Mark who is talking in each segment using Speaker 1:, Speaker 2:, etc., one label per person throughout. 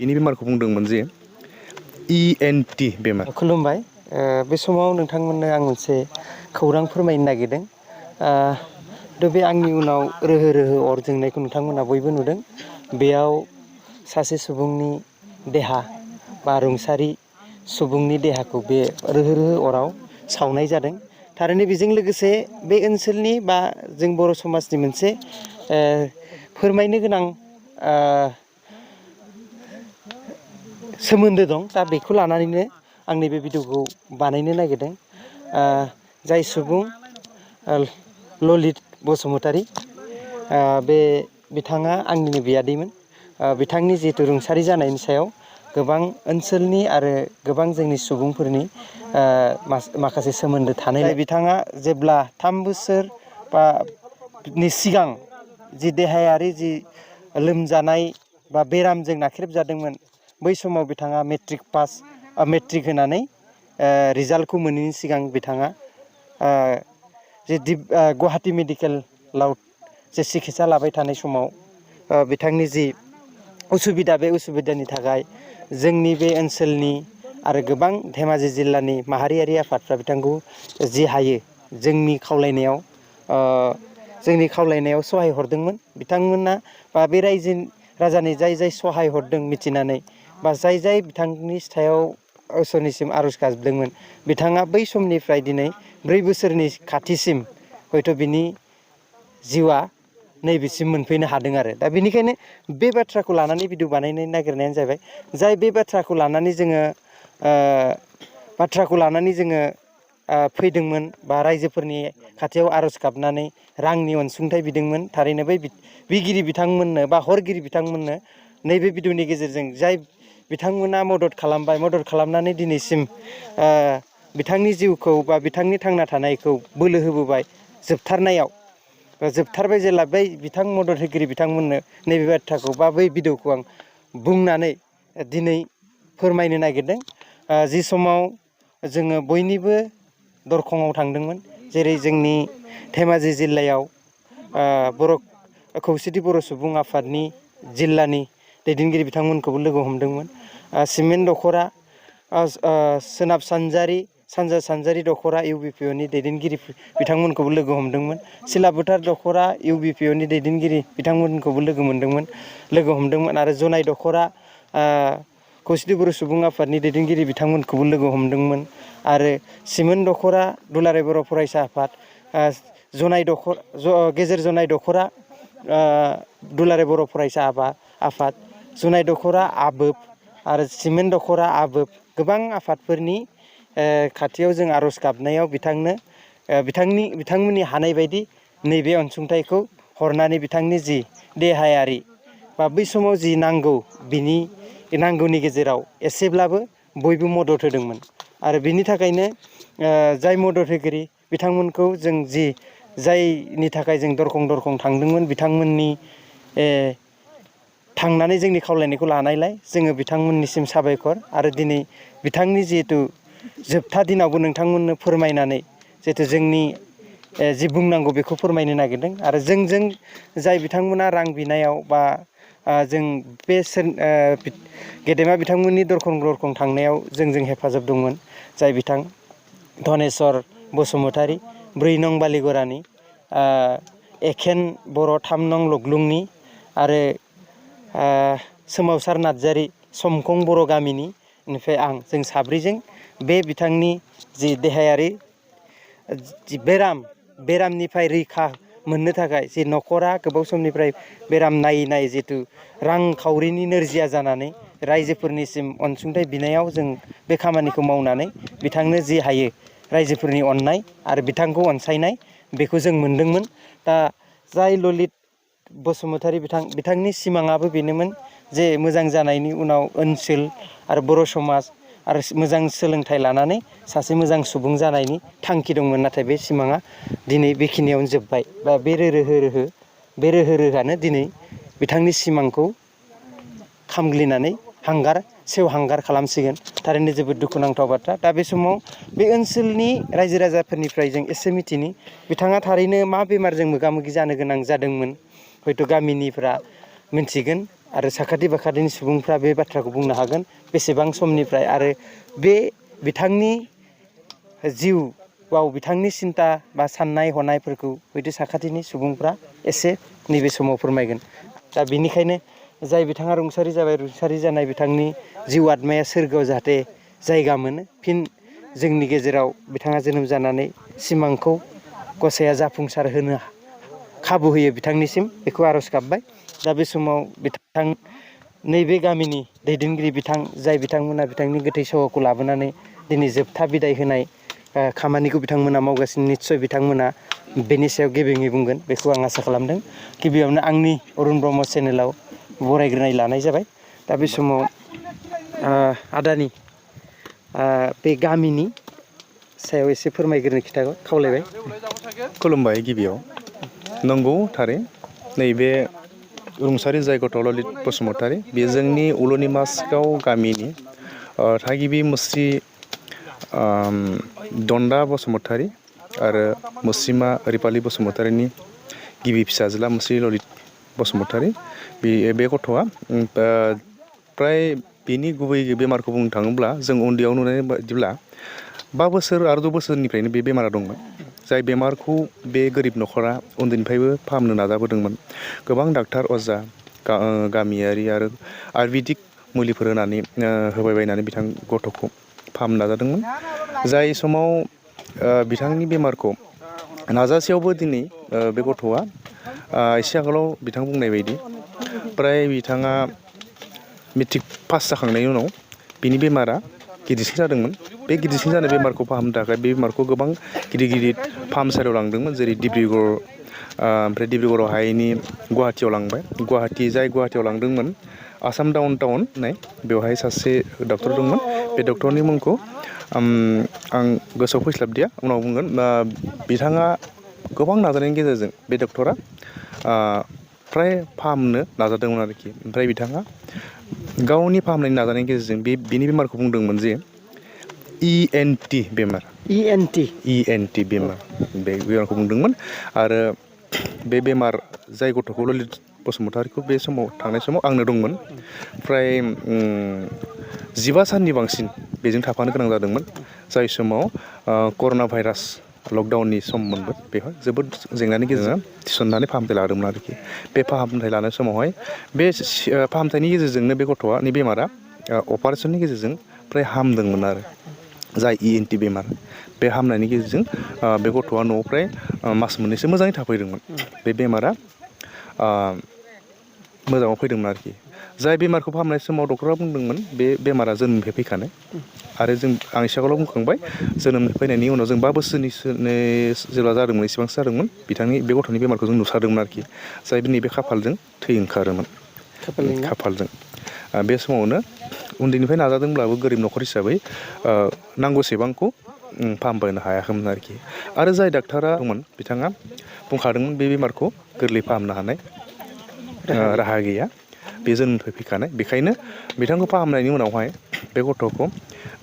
Speaker 1: बिनि बेमारखौ बुंदोंमोन जे ENT बेमार।
Speaker 2: खुलुमबाय। बे समाव नोंथांमोननो आं मोनसे खौरां फोरमायनो नागिरदों। बे आंनि उनाव रोहो रोहो अर जोंनायखौ नोंथांमोना बयबो नुदों। बेयाव सासे सुबुंनि देहा बा रुंसारि सुबुंनि देहाखौ बे रोहो रोहो अराव सावनाय जादों। थारैनो बेजों लोगोसे बे ओनसोलनि बा जों बर' समाजनि मोनसे फोरमायनो गोनां सोमोन्दो दं। दा बेखौ लानानैनो आं नैबे भिडिअखौ बानायनो नागिरदों। जाय सुबुं ललित बसुमतारी, बिथाङा आंनिनो बियादैमोन। बिथांनि जिहेतु रुंसारि जानायनि सायाव गोबां ओनसोलनि आरो गोबां जोंनि सुबुंफोरनि माखासे सोमोन्दो थानायलाय बिथाङा जेब्ला 3 बोसोर बा सिगां जि देहायारि जि लोमजानाय बा बेरामजों नाख्रेबजादोंमोन, बै समाव बिथाङा मेट्रिक होनानै रिजाल्टखौ मोनैनि सिगां बिथाङा गुवाहाटि मेडिकेलाव जे सिकित्सा लाबाय थानाय समाव बिथांनि जि उसुबिदा, बे उसुबिदानि थाखाय जोंनि बे ओनसोलनि आरो गोबां धेमाजि जिल्लानि माहारियारि आफादफ्रा बिथांखौ जि हायो जोंनि खावलायनायाव सहाय हरदोंमोन। बिथांमोना बा बे रायजो राजानि जाय सहाय हरदों मिथिनानै, बा जाय बिथांनि सायाव इसोरनिसिम आर'ज गाबदोंमोन, बिथाङा बै समनिफ्राय दिनै 4 बोसोरनि खाथिसिम हयथ' बिनि जिउआ नैबेसिम मोनफैनो हादों आरो। दा बेनिखायनो बे बाथ्राखौ लानानै भिडिअ बानायनो नागिरनायानो जाबाय, जाय बे बाथ्राखौ लानानै जोङो फैदोंमोन बा रायजोफोरनि खाथियाव आर'ज गाबनानै रांनि अनसुंथाइ बिदोंमोन। थारैनो बै बिगिरि बिथांमोननो बा हरगिरि बिथांमोननो नैबे भिडिअनि गेजेरजों जाय बिथांमोना मदद खालामबाय, मदद खालामनानै दिनैसिम बिथांनि जिउखौ बा बिथांनि थांना थानायखौ बोलो होबोबाय, जोबथारबाय जेला बै बिथां मदद होगिरि बिथांमोननो नैबे बाथ्राखौ बा बै भिडिअखौ आं बुंनानै दिनै फोरमायनो नागिरदों। जि समाव जोङो बयनिबो दरखङाव थांदोंमोन, जेरै जोंनि धेमाजि जिल्लायाव खौसेथि बर' सुबुं आफादनि जिल्लानि दैदेनगिरि बिथांमोनखौबो लोगो हमदोंमोन। सिमेन्ट दख'रा सानजा सानजारि दख'रा UBPOनि दैदेनगिरि बिथांमोनखौबो लोगो हमदोंमोन। सिलाबोथार दख'रा UBPOनि दैदेनगिरि बिथांमोनखौबो लोगो हमदोंमोन आरो जनाय दख'रा खौसेथि बर' सुबुं आफादनि दैदेनगिरि बिथांमोनखौबो लोगो हमदोंमोन। आरो सिमेन्ट दख'रा दुलाराय बर' फरायसा आफाद, गेजेर जनाय दख'रा दुलाराय बर' फरायसा आफाद, जनाय दख'रा आबोब आरो सिमेन्ट दख'रा आबोब, गोबां आफादफोरनि खाथियाव जों आर'ज गाबनायाव बिथांमोननि हानाय बायदि नैबे अनसुंथाइखौ हरनानै बिथांनि जि देहायारि बा बै समाव जि नांगौ, बिनि नांगौनि गेजेराव एसेब्लाबो बयबो मदद होदोंमोन। आरो बिनि थाखायनो जाय मदद होगिरि बिथांमोनखौ जों जायनि थाखाय जों दरखं थांदोंमोन, बिथांमोननि थांनानै जोंनि खावलायनायखौ लानायलाय जोङो बिथांमोननिसिम साबायखर। आरो दिनै बिथांनि जिहेथु जोबथा दिनावबो नोंथांमोननो फोरमायनानै जिहेथु जोंनि जि बुंनांगौ बेखौ फोरमायनो नागिरदों। आरो जोंजों जाय बिथांमोना रां बिनायाव बा जों बे गेदेमा बिथांमोननि दरखं थांनायाव जोंजों हेफाजाब दंमोन, जाय बिथां धनेस्वर बसुमतारी, 4 नं बालिगरानि, एखेन बर' 3 नं लग्लुंनि, आरो सोमावसार नार्जारि, समखं बर' गामिनि, बेनिफ्राय जों साब्रैजों बे बिथांनि जि देहायारि जि बेरामनिफ्राय रैखा मोननो थाखाय, जि न'खरा गोबाव समनिफ्राय बेराम नायै जिहेथु रांखावरिनि नोरजिया जानानै रायजोफोरनिसिम अनसुंथाइ बिनायाव जों बे खामानिखौ मावनानै बिथांनो जि हायो रायजोफोरनि अननाय आरो बिथांखौ अनसायनाय, बेखौ जों मोनदोंमोन। दा जाय ललित बसुमतारी बिथांनि सिमाङाबो बेनोमोन जे मोजां जानायनि उनाव ओनसोल आरो बर' समाज आरो मोजां सोलोंथाइ लानानै सासे मोजां सुबुं जानायनि थांखि दंमोन। नाथाय बे सिमाङा दिनै बेखिनियावनो जोब्बाय। बा बे रोहो रोहोआनो दिनै बिथांनि सिमांखौ खामग्लिनानै सेवहांगार खालामसिगोन। थारैनो जोबोद दुखुनांथाव बाथ्रा। दा बे समाव बे ओनसोलनि रायजो राजाफोरनिफ्राय जों एसे मिथिनि, बिथाङा थारैनो मा बेमारजों मोगा मोगि जानो गोनां जादोंमोन, हयथ' गामिनिफ्रा मिथिगोन आरो साखाथि बाखाथिनि सुबुंफ्रा बे बाथ्राखौ बुंनो हागोन बेसेबां समनिफ्राय आरो बे बिथांनि जिउआव बिथांनि सिन्था बा साननाय हनायफोरखौ हयथ' साखाथिनि सुबुंफ्रा एसे नैबे समाव फोरमायगोन। दा बेनिखायनो जाय बिथाङा रुंसारि जाबाय, रुंसारि जानाय बिथांनि जिउ आत्माया सोरगोआव जाहाथे जायगा मोनो, फिन जोंनि गेजेराव बिथाङा जोनोम जानानै सिमांखौ गसाइया जाफुंसार होनो खाबु होयो बिथांनिसिम, बेखौ आर'ज गाबबाय। दा बे समाव बिथां नैबे गामिनि दैदेनगिरि जाय बिथांमोना बिथांनि गोथै सह'खौ लाबोनानै दिनै जोबथा बिदाय होनाय खामानिखौ बिथांमोना मावगासिनो, निस्सय बिथांमोना बेनि सायाव गेबेङै बुंगोन बेखौ आं आसा खालामदों। गिबियावनो आंनि अरुण ब्रह्म चेनेलाव बरायग्रोनाय लानाय जाबाय। दा बे समाव आदानि बे गामिनि सायाव एसे फोरमायग्रोनो खिथाखौ खावलायबाय।
Speaker 1: खुलुमबाय। गिबियाव नंगौ थारै नैबे रुंसारि जाय गथ' ललित बसुमतारी, बेयो जोंनि उलुनि मासगाव गामिनि थागिबि मुस्रि दन्दा बसुमतारी आरो मुस्रिमा रिपालि बसुमतारीनि गिबि फिसाज्ला मुस्रि ललित बसुमतारी। बे गथ'आ फ्राय बेनि गुबै बेमारखौ बुंनो थाङोब्ला जों उन्दैयाव नुनाय बायदिब्ला 5 बोसोर आरो 6 बोसोरनिफ्रायनो बे बेमारा दंमोन। जाय बेमारखौ बे गोरिब न'खरा उन्दैनिफ्रायबो फाहामनो नाजाबोदोंमोन। गोबां डाक्टार अजा गामियारि आरो आयुर्वेदिक मुलिफोर होनानै होबायबायनानै बिथां गथ'खौ फाहामनो नाजादोंमोन। जाय समाव बिथांनि बेमारखौ नाजासेयावबो दिनै बे गथ'आ एसे आगोलाव बिथां बुंनाय बायदि फ्राय बिथाङा मेट्रिक पास जाखांनायनि उनाव बिनि बेमारा गिदिरसिन जादोंमोन। बे गिदिरसिन जानाय बेमारखौ फाहामनो थाखाय बे बेमारखौ गोबां गिदिर गिदिर फाहामसालियाव लांदोंमोन, जेरै डिब्रुगड़, ओमफ्राय डिब्रुगड़आव हायैनि गुवाहाटियाव लांबाय। गुवाहाटियाव लांदोंमोन आसाम डाउन टाउन होननाय, बेवहाय सासे डक्टर दंमोन। बे डक्टरनि मुंखौ आं गोसोआव फैस्लाबदिया, उनाव बुंगोन। बिथाङा गोबां नाजानायनि गेजेरजों बे डक्टरा फ्राय फाहामनो नाजादोंमोन आरोखि। ओमफ्राय बिथाङा गावनि फाहामनायनि नाजानायनि गेजेरजों बिनि बेमारखौ बुंदोंमोन जे ENT बेमार, ENT बेमार, बे बेमारखौ बुंदोंमोन। आरो बे बेमार जाय गथ'खौ ललित बसुमतारीखौ बे समाव थांनाय समाव आंनो दंमोन। फ्राय 15 साननि बांसिन बेजों थाफानो गोनां जादोंमोन। जाय समाव कर'ना भाइरास लकडाउननि सममोनबो, बेवहाय जोबोद जेंनानि गेजेरजों थिसननानै फाहामथाय लादोंमोन आरोखि। बे फाहामथाय लानाय समावहाय बे फाहामथायनि गेजेरजोंनो बे गथ'नि बेमारा अपारेसननि गेजेरजों फ्राय हामदोंमोन आरो। जाय ENT बेमार, बे हामनायनि गेजेरजों बे गथ'आ न'आव फ्राय मास मोननैसो मोजाङै थाफैदोंमोन। बे बेमारा मोजाङाव फैदोंमोन आरोखि। जाय बेमारखौ फाहामनाय समाव डक्टरा बुंदोंमोन बे बेमारा जोनोमनिफ्राय फैखानाय। आरो आं एसे आगोलाव बुंखांबाय, जोनोम फैनायनि उनाव जों 5 बोसोरनि जेब्ला जादोंमोन एसेबांसो जादोंमोन, बे गथ'नि बेमारखौ जों नुसारदोंमोन आरोखि। जाय नैबे खाफालजों थै ओंखारोमोन, खाफालजों। बे समावनो उन्दैनिफ्राय नाजादोंब्लाबो गोरिब न'खर हिसाबै नांगौसेबांखौ फाहामबोनो हायाखैमोन आरोखि। आरो जाय डाक्टारा दंमोन बिथाङा बुंखादोंमोन बे बेमारखौ गोरलै फाहामनो हानाय राहा गैया, बे जोनोमनिफ्राय फैखानाय। बेखायनो बिथांखौ फाहामनायनि उनावहाय बे गथ'खौ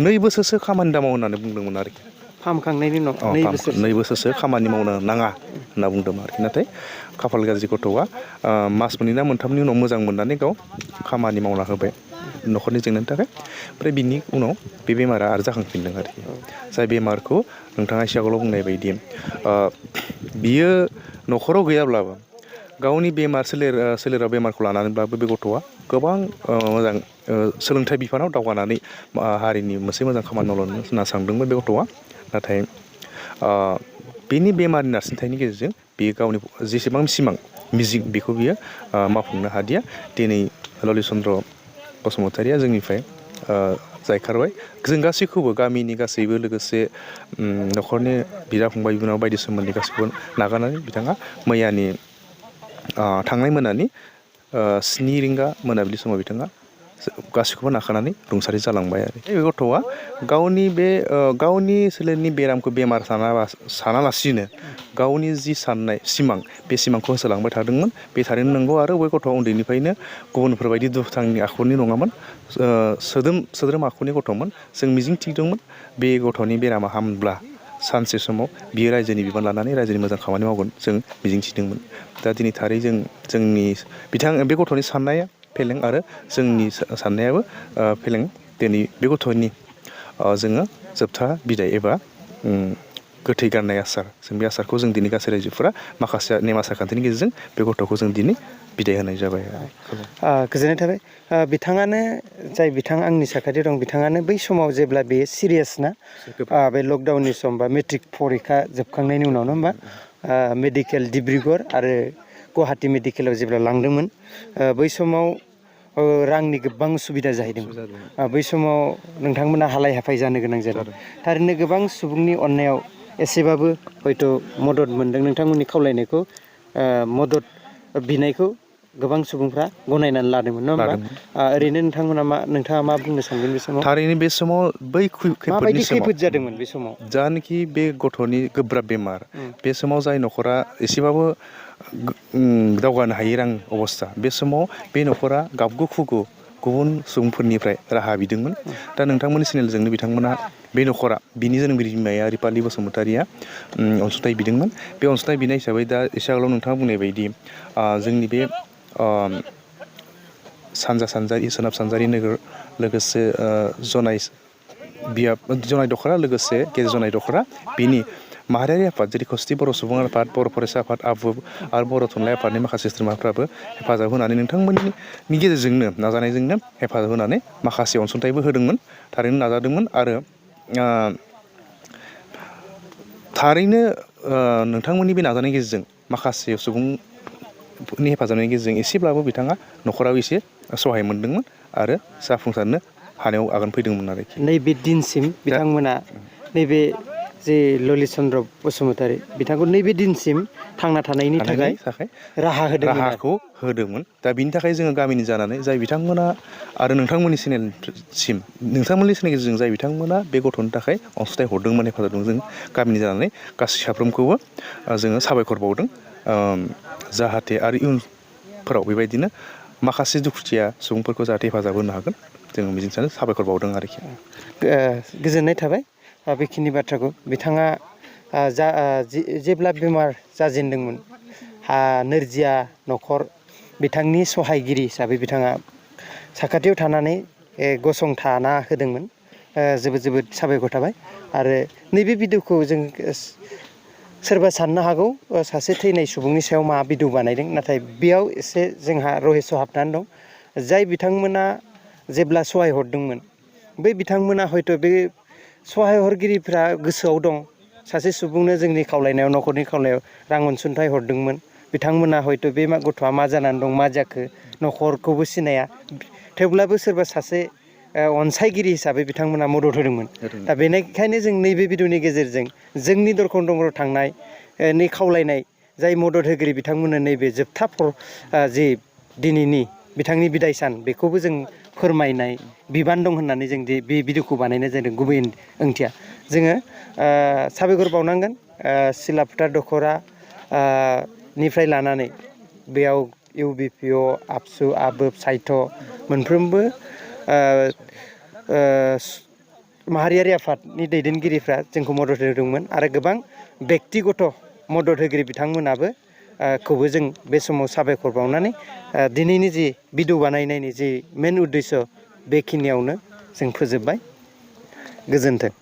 Speaker 1: 2 बोसोरसो खामानि दामाव होननानै बुंदोंमोन आरोखि।
Speaker 2: फाहामखांनायनि उनाव
Speaker 1: 2 बोसोरसो खामानि मावनो नाङा होनना बुंदोंमोन आरोखि। नाथाय खाफाल गाज्रि गथ'आ मास 2 ना 3नि उनाव मोजां मोननानै गाव खामानि मावना होबाय न'खरनि जेंनानि थाखाय। ओमफ्राय बिनि उनाव बे बेमारा आरो जाखांफिनदों आरोखि। जाय बेमारखौ नोंथाङा एसे आगोलाव बुंनाय बायदि बियो न'खराव गैयाब्लाबो गावनि सोलेराव बेमारखौ लानानैब्लाबो बे गथ'आ गोबां मोजां सोलोंथाइ बिफानाव दावगानानै हारिनि मोनसे मोजां खामानि मावलांनो होनना सानदोंमोन बे गथ'आ। नाथाय बेनि बेमारनि नारसिनथायनि गेजेरजों बियो गावनि जेसेबां सिमां मिजिं बेखौ बियो मावफुंनो हादिया। दिनै ललित चन्द्र बसुमतारीया जोंनिफ्राय जायखारबाय। जों गासैखौबो गामिनि गासैबो लोगोसे न'खरनि बिदा फंबाय बिनानाव बायदि सोमोन्दै गासैखौबो नागारनानै बिथाङा मैयानि थांनाय मोनानि 7 रिंगा मोनाबिलि समाव बिथाङा गासैखौबो नागारनानै रुंसारि जालांबाय आरो। बे गथ'आ गावनि सोलेरनि बेरामखौ बेमार सानालासिनो गावनि जि साननाय सिमां, बे सिमांखौ होसोलांबाय थादोंमोन। बे थारैनो नंगौ। आरो बे गथ'आ उन्दैनिफ्रायनो गुबुनफोरबायदि दुथांनि आखुनि नङामोन, सोद्रोम आखुनि गथ'मोन। जों मिजिं थिदोंमोन बे गथ'नि बेरामा हामब्ला सानसे समाव बियो रायजोनि बिबान लानानै रायजोनि मोजां खामानि मावगोन, जों मिजिं थिदोंमोन। दा दिनै थारै बे गथ'नि साननाया फेलें आरो जोंनि साननायाबो फेलें दिनै बे गथ'नि जोङो जोबथा बिदाय एबा गोथै गारनाय आसार जों बे आसारखौ जों दिनै गासै रायजोफोरा माखासे नेम आसार खान्थिनि गेजेरजों बे गथ'खौ जों दिनै बिदाय होनाय जाबाय
Speaker 2: गोजोननाय थाबाय बिथाङानो जाय बिथां आंनि साखाथियाव दं बिथाङानो बै समाव जेब्ला बे सिरियास ना बे लकडाउननि सम बा मेट्रिक परिखा जोबखांनायनि उनाव नङा होमबा मेडिकेल डिब्रुगड़ आरो गुवाहाटि मेडिकेलाव जेब्ला लांदोंमोन बै समाव रांनि गोबां सुबिदा जाहैदोंमोन बै समाव नोंथांमोना हालाय हाफाय जानो गोनां जादों थारैनो गोबां सुबुंनि अननायाव एसेबाबो हयथ' मदद मोनदों नोंथांमोननि खावलायनायखौ मदद बिनायखौ गोबां सुबुंफ्रा गनायनानै लादोंमोन नङा होमबा ओरैनो नोंथाङा मा बुंनो सानगोन बे समाव
Speaker 1: थारैनो बे समाव बै
Speaker 2: माबायदि
Speaker 1: खैफोदनि समाव
Speaker 2: खैफोद जादोंमोन बे समाव
Speaker 1: जानाखि बे गथ'नि गोब्राब बेमार बे समाव जाय न'खरा एसेबाबो दावगानो हायै रां अबस्था बे समाव बे न'खरा गाबगु खुगु गुबुन सुबुंफोरनिफ्राय राहा बिदोंमोन दा नोंथांमोननि चेनेलजोंनो बिथांमोना बे न'खरा बिनि जोनोमगिरि बिमाया रिपालि बसुमतारिया अनसुंथाइ बिदोंमोन बे अनसुंथाइ बिनाय हिसाबै दा एसे आगोलाव नोंथाङा बुंनाय बायदि जोंनि बे सानजा सानजारि सोनाब सानजारि नोगोर लोगोसे जनाय दख'रा लोगोसे गेजेर जनाय दख'रा बिनि माहारियारि आफाद जेरै खौसेथि बर' सुबुं आफाद बर' फरायसा आफाद आबुब आरो बर' थुनलाइ आफादनि माखासे सोद्रोमाफ्राबो हेफाजाब होनानै नोंथांमोननि गेजेरजोंनो नाजानायजोंनो हेफाजाब होनानै माखासे अनसुंथाइबो होदोंमोन थारैनो नाजादोंमोन आरो थारैनो नोंथांमोननि बे नाजानायनि गेजेरजों माखासे सुबुंफोरनि हेफाजाबनि गेजेरजों एसेब्लाबो बिथाङा न'खराव एसे सहाय मोनदोंमोन आरो जाफुंसारनो हानायाव आगान फैदोंमोन आरोखि
Speaker 2: नैबे दिनसिम बिथांमोना नैबे जे ललित चन्द्र बसुमतारी बिथांखौ नैबे दिनसिम थांना थानायनि थाखाय राहाखौ
Speaker 1: होदोंमोन दा बिनि थाखाय जोङो गामिनि जानानै जाय बिथांमोना आरो नोंथांमोननि चेनेलसिम नोंथांमोननि चेनेलनि गेजेरजों जाय बिथांमोना बे गथ'नि थाखाय अनसुंथाइ हरदोंमोन हेफाजाब होदों जों गामिनि जानानै गासै साफ्रोमखौबो जोङो साबायखर बावदों जाहाथे आरो इयुनफोराव बेबायदिनो माखासे दुखुथिया सुबुंफोरखौ जाहाथे हेफाजाब होनो हागोन जों मिजिंथिनानै साबायखर बावदों आरोखि
Speaker 2: गोजोननाय थाबाय बेखिनि बाथ्राखौ बिथाङा जेब्ला बेमार जाजेनदोंमोन नोरजिया न'खर बिथांनि सहायगिरि हिसाबै बिथाङा साखाथियाव थानानै गसंथाना होदोंमोन जोबोद साबायखर थाबाय आरो नैबे भिडिअखौ जों सोरबा साननो हागौ सासे थैनाय सुबुंनि सायाव मा भिडिअ बानायदों नाथाय बेयाव एसे जोंहा रहस्य हाबनानै दं जाय बिथांमोना जेब्ला सहाय हरदोंमोन बै बिथांमोना हयथ' बे सहाय हरगिरिफ्रा गोसोआव दं सासे सुबुंनो जोंनि खावलायनायाव न'खरनि खावलायनायाव रां अनसुंथाइ हरदोंमोन बिथांमोना हयथ' बे गथ'आ मा जानानै दं मा जाखो न'खरखौबो सिनाया थेवब्लाबो सोरबा सासे अनसायगिरि हिसाबै बिथांमोना मदद होदोंमन दा बेनिखायनो जों नैबे भिडिअनि गेजेरजों जोंनि दरखं दरखं थांनायनि खावलायनाय जाय मदद होगिरि बिथांमोननो नैबे जोबथा जि दिनैनि बिथांनि बिदाय सान बेखौबो जों फोरमायनाय बिबान दं होननानै जों बे भिडिअखौ बानायनाय जादों गुबै ओंथिया जोङो साबायखर बावनांगोन सिला फोथार दख'रा निफ्राय लानानै बेयाव UBPO आबसु आबोब साहित्य मोनफ्रोमबो माहारियारि आफादनि दैदेनगिरिफ्रा जोंखौ मदद होदोंमोन आरो गोबां बेक्तिगत मदद होगिरि बिथांमोनाबो खौबो जों बे समाव साबायखर बावनानै दिनैनि जि भिडिअ बानायनायनि जि मेन उद्देश्य बेखिनियावनो जों फोजोबबाय गोजोन्थों।